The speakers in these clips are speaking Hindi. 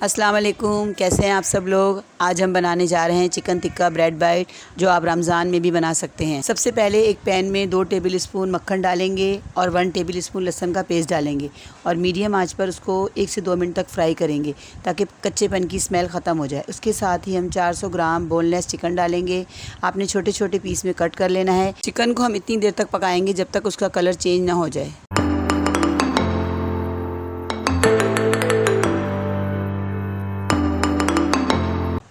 अस्सलाम वालेकुम, कैसे हैं आप सब लोग। आज हम बनाने जा रहे हैं चिकन टिक्का ब्रेड बाइट, जो आप रमज़ान में भी बना सकते हैं। सबसे पहले एक पैन में 2 टेबल स्पून मक्खन डालेंगे और 1 टेबल स्पून लहसुन का पेस्ट डालेंगे और मीडियम आंच पर उसको 1 से 2 मिनट तक फ्राई करेंगे ताकि कच्चेपन की स्मेल ख़त्म हो जाए। उसके साथ ही हम 400 ग्राम बोनलेस चिकन डालेंगे। आपने छोटे छोटे पीस में कट कर लेना है। चिकन को हम इतनी देर तक पकाएंगे जब तक उसका कलर चेंज ना हो जाए।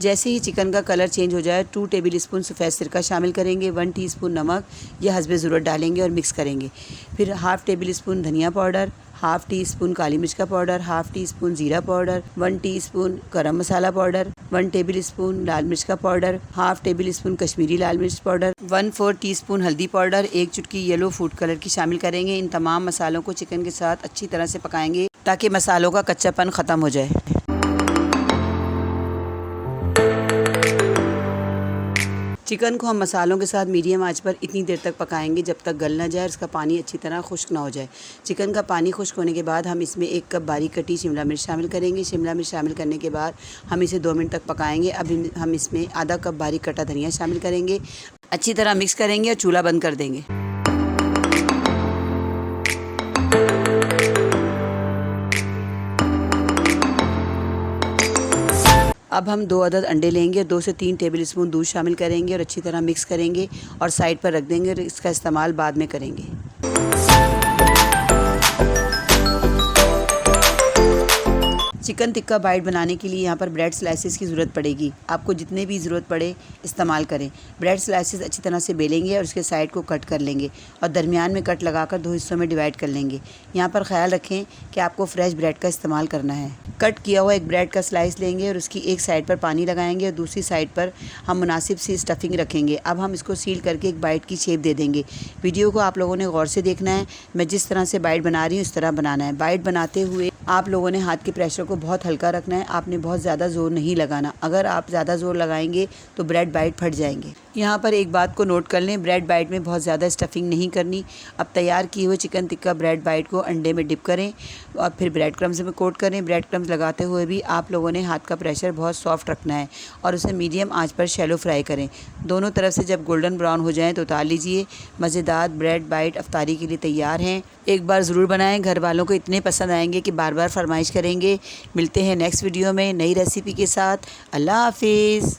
जैसे ही चिकन का कलर चेंज हो जाए 2 टेबल स्पून सफ़ेद सिरका शामिल करेंगे, 1 टीस्पून नमक, यह हस्बे ज़रूरत डालेंगे और मिक्स करेंगे। फिर हाफ़ टेबल स्पून धनिया पाउडर, हाफ़ टी स्पून काली मिर्च का पाउडर, हाफ़ टी स्पून ज़ीरा powder, 1 teaspoon garam masala powder, 1 tablespoon लाल मिर्च का powder, half tablespoon Kashmiri लाल मिर्च पाउडर, 1/4 टीस्पून हल्दी पाउडर, 1 चुटकी येलो फूड कलर की शामिल करेंगे। इन तमाम मसालों को चिकन के साथ अच्छी तरह से पकाएंगे ताकि मसालों का कच्चापन ख़त्म हो जाए। चिकन को हम मसालों के साथ मीडियम आंच पर इतनी देर तक पकाएंगे जब तक गल ना जाए और इसका पानी अच्छी तरह खुश्क ना हो जाए। चिकन का पानी खुश्क होने के बाद हम इसमें 1 कप बारीक कटी शिमला मिर्च शामिल करेंगे। शिमला मिर्च शामिल करने के बाद हम इसे 2 मिनट तक पकाएंगे। अब हम इसमें आधा कप बारीक कटा धनिया शामिल करेंगे। अच्छी तरह मिक्स करेंगे और चूल्हा बंद कर देंगे। अब हम 2 अदद अंडे लेंगे और 2 से 3 टेबल स्पून दूध शामिल करेंगे और अच्छी तरह मिक्स करेंगे और साइड पर रख देंगे और इसका इस्तेमाल बाद में करेंगे। चिकन टिक्का बाइट बनाने के लिए यहाँ पर ब्रेड स्लाइसेस की ज़रूरत पड़ेगी। आपको जितने भी ज़रूरत पड़े इस्तेमाल करें। ब्रेड स्लाइसेस अच्छी तरह से बेलेंगे और उसके साइड को कट कर लेंगे और दरमियान में कट लगाकर 2 हिस्सों में डिवाइड कर लेंगे। यहाँ पर ख्याल रखें कि आपको फ्रेश ब्रेड का इस्तेमाल करना है। कट किया हुआ एक ब्रेड का स्लाइस लेंगे और उसकी एक साइड पर पानी लगाएंगे और दूसरी साइड पर हम मुनासिब सी स्टफिंग रखेंगे। अब हम इसको सील करके एक बाइट की शेप दे देंगे। वीडियो को आप लोगों ने गौर से देखना है। मैं जिस तरह से बाइट बना रही हूँ इस तरह बनाना है। बाइट बनाते हुए आप लोगों ने हाथ के प्रेशर को बहुत हल्का रखना है। आपने बहुत ज़्यादा ज़ोर नहीं लगाना। अगर आप ज़्यादा ज़ोर लगाएंगे तो ब्रेड बाइट फट जाएंगे। यहाँ पर एक बात को नोट कर लें, ब्रेड बाइट में बहुत ज़्यादा स्टफिंग नहीं करनी। अब तैयार किए हुए चिकन टिक्का ब्रेड बाइट को अंडे में डिप करें और फिर ब्रेड क्रम्स में कोट करें। ब्रेड क्रम्स लगाते हुए भी आप लोगों ने हाथ का प्रेशर बहुत सॉफ्ट रखना है और उसे मीडियम आंच पर शैलो फ्राई करें। दोनों तरफ से जब गोल्डन ब्राउन हो जाएँ तो उतार लीजिए। मज़ेदार ब्रेड बाइट अफ्तारी के लिए तैयार हैं। एक बार ज़रूर बनाएं। घर वालों को इतने पसंद आएंगे कि बार बार फरमाइश करेंगे। मिलते हैं नेक्स्ट वीडियो में नई रेसिपी के साथ। अल्लाह हाफिज़।